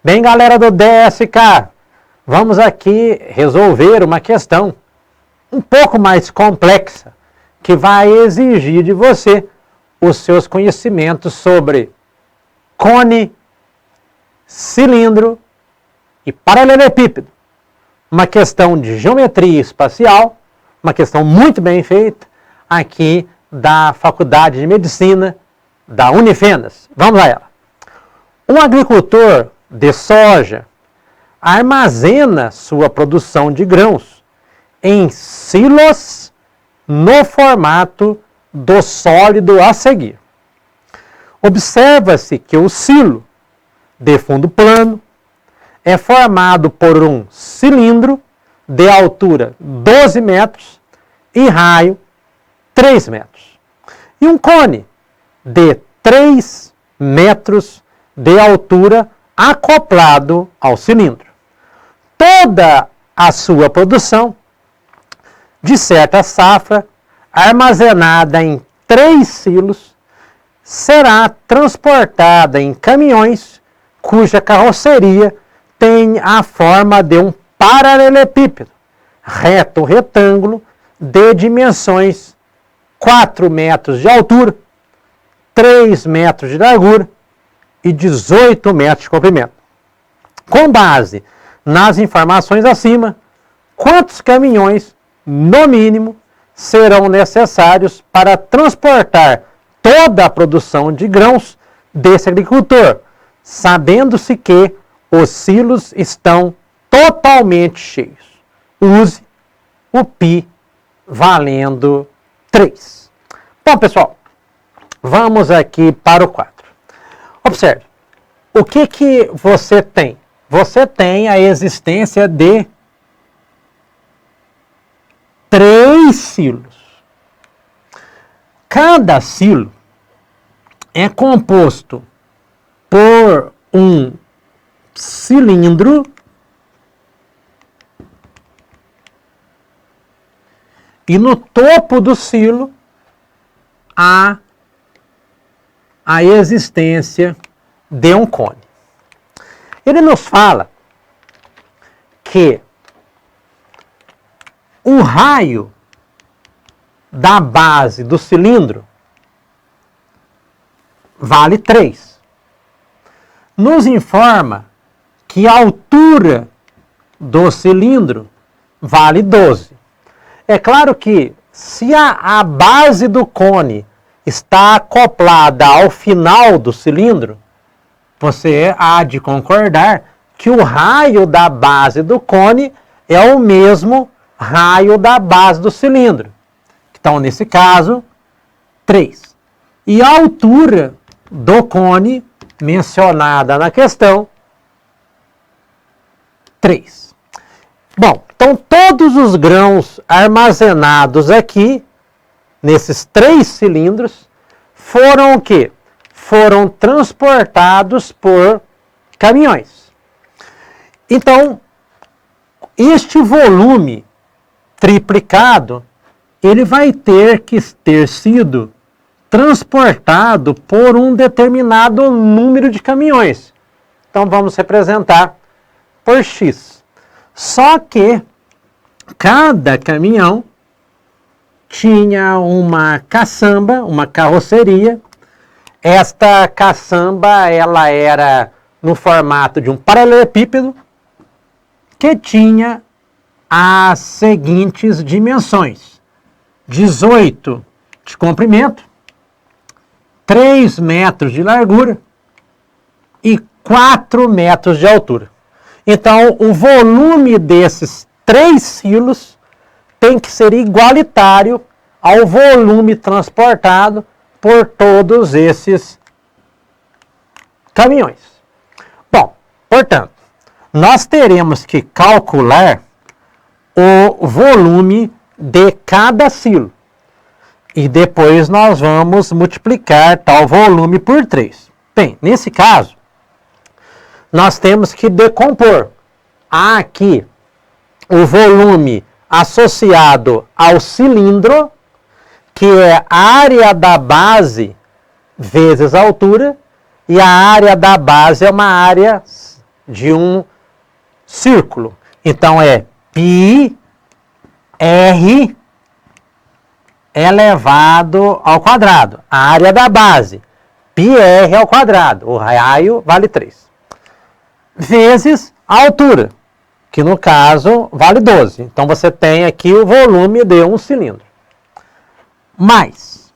Bem, galera do DSK, vamos aqui resolver uma questão um pouco mais complexa que vai exigir de você os seus conhecimentos sobre cone, cilindro e paralelepípedo. Uma questão de geometria espacial, uma questão muito bem feita aqui da Faculdade de Medicina da Unifenas. Vamos a ela. Um agricultor de soja armazena sua produção de grãos em silos no formato do sólido a seguir. Observa-se que o silo de fundo plano é formado por um cilindro de altura 12 metros e raio 3 metros. E um cone de 3 metros de altura acoplado ao cilindro. Toda a sua produção de certa safra, armazenada em 3 silos, será transportada em caminhões cuja carroceria tem a forma de um paralelepípedo, reto retângulo de dimensões 4 metros de altura, 3 metros de largura e 18 metros de comprimento. Com base nas informações acima, quantos caminhões, no mínimo, serão necessários para transportar toda a produção de grãos desse agricultor, sabendo-se que os silos estão totalmente cheios? Use o π valendo 3. Bom, pessoal, vamos aqui para o quadro. Observe, o que você tem? Você tem a existência de 3 silos. Cada silo é composto por um cilindro e no topo do silo há a existência de um cone. Ele nos fala que o raio da base do cilindro vale 3. Nos informa que a altura do cilindro vale 12. É claro que se a base do cone está acoplada ao final do cilindro, você há de concordar que o raio da base do cone é o mesmo raio da base do cilindro. Então, nesse caso, 3. E a altura do cone, mencionada na questão, 3. Bom, então todos os grãos armazenados aqui, nesses 3 cilindros, foram o quê? Foram transportados por caminhões. Então, este volume triplicado, ele vai ter que ter sido transportado por um determinado número de caminhões. Então, vamos representar por X. Só que cada caminhão tinha uma caçamba, uma carroceria. Esta caçamba, ela era no formato de um paralelepípedo que tinha as seguintes dimensões: 18 de comprimento, 3 metros de largura e 4 metros de altura. Então, o volume desses 3 silos tem que ser igualitário ao volume transportado por todos esses caminhões. Bom, portanto, nós teremos que calcular o volume de cada silo. E depois nós vamos multiplicar tal volume por 3. Bem, nesse caso, nós temos que decompor. Há aqui o volume associado ao cilindro, que é a área da base vezes a altura, e a área da base é uma área de um círculo. Então é πr elevado ao quadrado. A área da base, πr ao quadrado. O raio vale 3. Vezes a altura, que no caso vale 12. Então você tem aqui o volume de um cilindro. Mas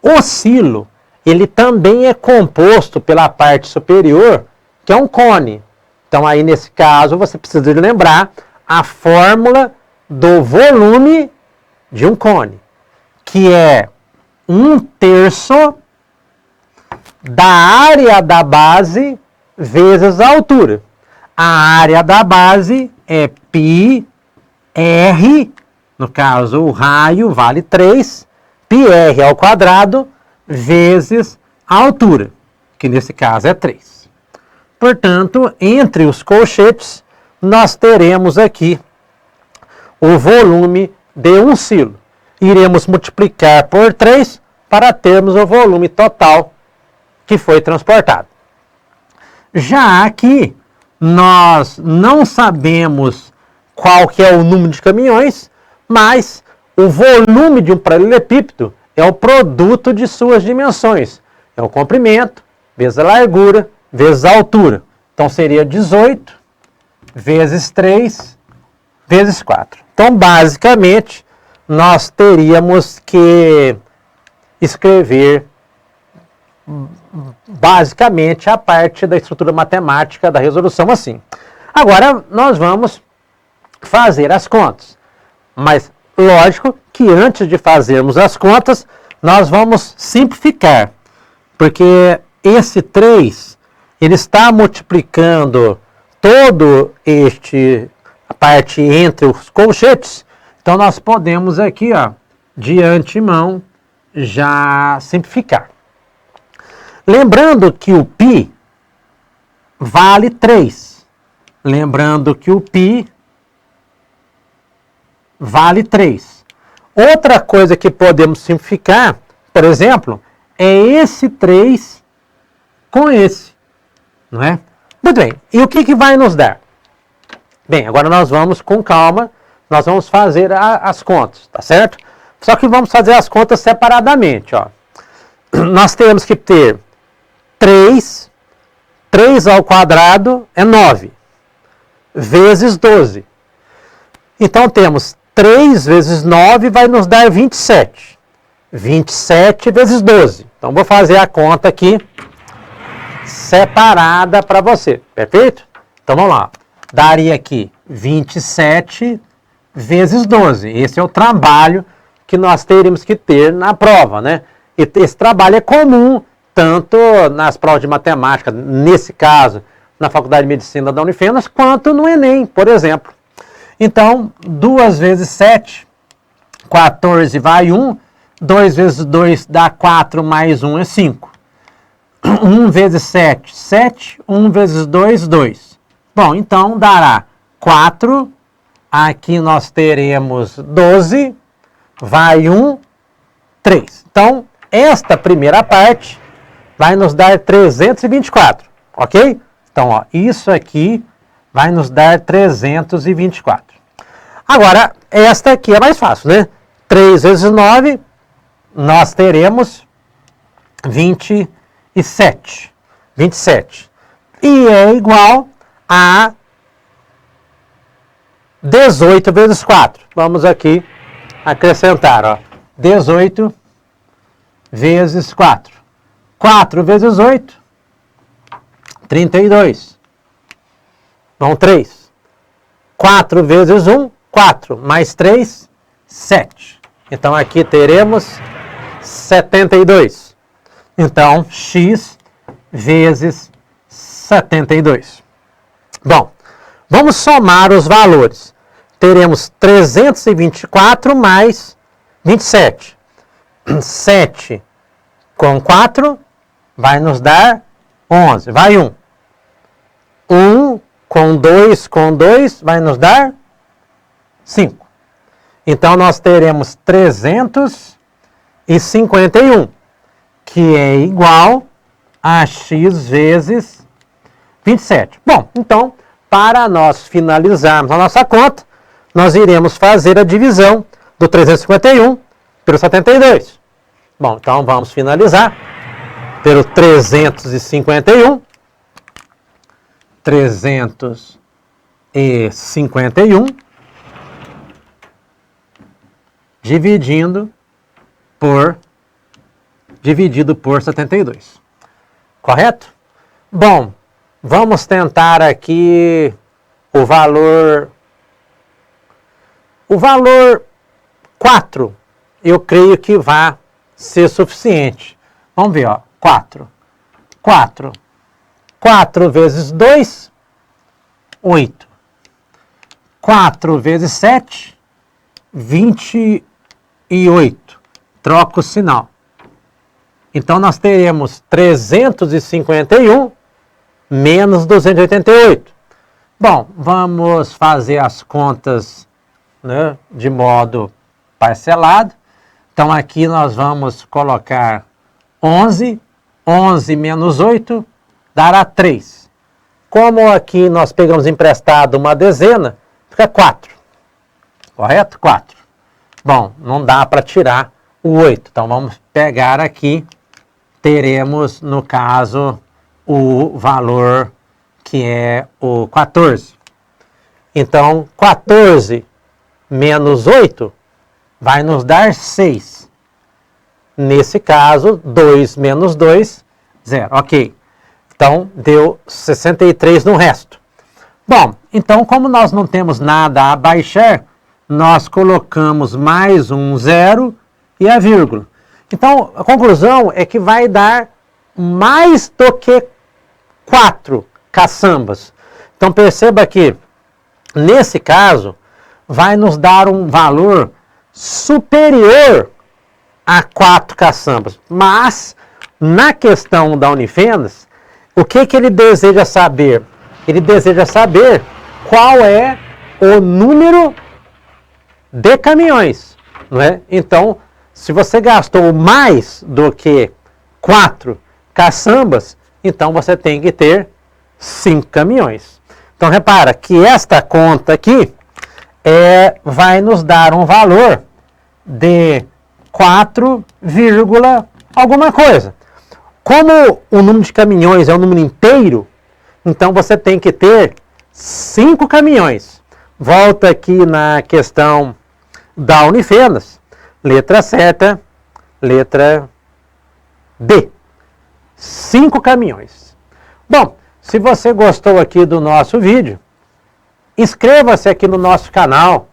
o silo, ele também é composto pela parte superior, que é um cone. Então aí nesse caso você precisa de lembrar a fórmula do volume de um cone, que é 1/3 da área da base vezes a altura. A área da base é πr, no caso o raio vale 3, πr ao quadrado vezes a altura, que nesse caso é 3. Portanto, entre os colchetes, nós teremos aqui o volume de um silo. Iremos multiplicar por 3 para termos o volume total que foi transportado. Já aqui, nós não sabemos qual que é o número de caminhões, mas o volume de um paralelepípedo é o produto de suas dimensões. É o comprimento vezes a largura vezes a altura. Então seria 18 vezes 3 vezes 4. Então, basicamente, nós teríamos que escrever basicamente a parte da estrutura matemática da resolução assim. Agora, nós vamos fazer as contas. Mas, lógico que antes de fazermos as contas, nós vamos simplificar. Porque esse 3, ele está multiplicando todo a parte entre os colchetes. Então, nós podemos aqui, ó, de antemão, já simplificar. Lembrando que o π vale 3. Lembrando que o π vale 3. Outra coisa que podemos simplificar, por exemplo, é esse 3 com esse. Não é? Muito bem. E o que vai nos dar? Bem, agora nós vamos com calma, nós vamos fazer as contas, tá certo? Só que vamos fazer as contas separadamente, ó. Nós temos que ter 3 ao quadrado é 9, vezes 12. Então temos 3 vezes 9 vai nos dar 27. 27 vezes 12. Então vou fazer a conta aqui separada para você, perfeito? Então vamos lá. Daria aqui 27 vezes 12. Esse é o trabalho que nós teríamos que ter na prova, né? E esse trabalho é comum tanto nas provas de matemática, nesse caso, na Faculdade de Medicina da Unifenas, quanto no Enem, por exemplo. Então, 2 vezes 7, 14 vai 1. 2 vezes 2 dá 4, mais 1 é 5. 1 vezes 7, 7. 1 vezes 2, 2. Bom, então dará 4. Aqui nós teremos 12. Vai 1, 3. Então, esta primeira parte vai nos dar 324, ok? Então, ó, isso aqui vai nos dar 324. Agora, esta aqui é mais fácil, né? 3 vezes 9, nós teremos 27. 27. E é igual a 18 vezes 4. Vamos aqui acrescentar, ó. 18 vezes 4. 4 vezes 8, 32. Vão 3. 4 vezes 1, 4. Mais 3, 7. Então aqui teremos 72. Então, x vezes 72. Bom, vamos somar os valores. Teremos 324 mais 27. 7 com 4 vai nos dar 11. Vai 1. 1 com 2 vai nos dar 5. Então, nós teremos 351, que é igual a x vezes 27. Bom, então, para nós finalizarmos a nossa conta, nós iremos fazer a divisão do 351 pelo 72. Bom, então vamos finalizar pelo 351. 351 dividido por 72. Correto? Bom, vamos tentar aqui o valor 4. Eu creio que vai ser suficiente. Vamos ver, ó. 4 vezes 2, 8. 4 vezes 7, 28. Troca o sinal. Então, nós teremos 351 menos 288. Bom, vamos fazer as contas, né, de modo parcelado. Então, aqui nós vamos colocar 11. 11 menos 8 dará 3. Como aqui nós pegamos emprestado uma dezena, fica 4. Correto? 4. Bom, não dá para tirar o 8. Então, vamos pegar aqui. Teremos, no caso, o valor que é o 14. Então, 14 menos 8 vai nos dar 6. Nesse caso, 2 menos 2, 0. Ok. Então, deu 63 no resto. Bom, então, como nós não temos nada a baixar, nós colocamos mais um 0 e a vírgula. Então, a conclusão é que vai dar mais do que 4 caçambas. Então, perceba que, nesse caso, vai nos dar um valor superior a 4 caçambas. Mas, na questão da Unifenas, o que ele deseja saber? Ele deseja saber qual é o número de caminhões, não é? Então, se você gastou mais do que 4 caçambas, então você tem que ter 5 caminhões. Então, repara que esta conta aqui vai nos dar um valor de 4, alguma coisa. Como o número de caminhões é um número inteiro, então você tem que ter 5 caminhões. Volta aqui na questão da Unifenas. Letra certa, letra D. 5 caminhões. Bom, se você gostou aqui do nosso vídeo, inscreva-se aqui no nosso canal,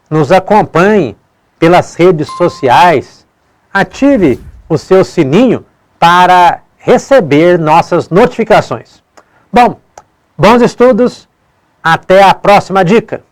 nos acompanhe pelas redes sociais, ative o seu sininho para receber nossas notificações. Bom, bons estudos, até a próxima dica!